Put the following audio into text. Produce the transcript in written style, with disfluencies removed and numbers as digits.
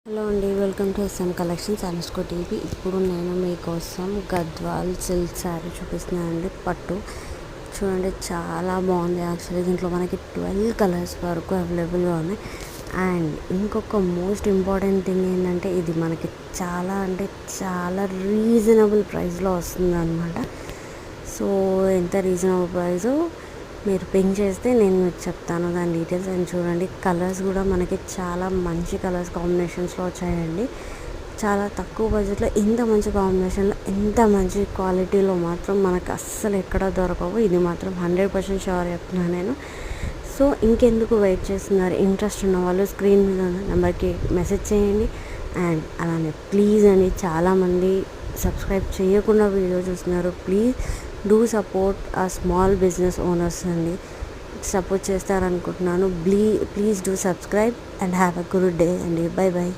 Hello అండి, welcome to SM collections అనుస్కో TV. ఇప్పుడు నేను మీకోసం గద్వాల్ సిల్క్ శారీ చూపిస్తున్నాను అండి. పట్టు చూడండి, చాలా బాగుంది. యాక్చువల్లీ దీంట్లో మనకి 12 కలర్స్ వరకు అవైలబుల్గా ఉన్నాయి. అండ్ ఇంకొక మోస్ట్ ఇంపార్టెంట్ థింగ్ ఏంటంటే, ఇది మనకి చాలా అంటే చాలా రీజనబుల్ ప్రైస్లో వస్తుంది అనమాట. సో ఎంత రీజనబుల్ ప్రైస్ మీరు పింక్ చేస్తే నేను మీకు చెప్తాను దాని డీటెయిల్స్. అండ్ చూడండి, కలర్స్ కూడా మనకి చాలా మంచి కలర్స్ కాంబినేషన్స్లో వచ్చాయండి. చాలా తక్కువ బడ్జెట్లో ఇంత మంచి కాంబినేషన్లో ఇంత మంచి క్వాలిటీలో మాత్రం మనకు అస్సలు ఎక్కడ దొరకవు. ఇది మాత్రం 100% షూర్ చెప్తున్నాను నేను. సో ఇంకెందుకు వెయిట్ చేస్తున్నారు? ఇంట్రెస్ట్ ఉన్న వాళ్ళు స్క్రీన్ మీద ఉన్న నెంబర్కి మెసేజ్ చేయండి. అండ్ అలానే ప్లీజ్ అని, చాలామంది సబ్స్క్రైబ్ చేయకుండా వీడియో చూస్తున్నారు. Please do support a small business owners అండి. సపోర్ట్ చేస్తారనుకుంటున్నాను. Please do subscribe and have a good day అండి. Bye by.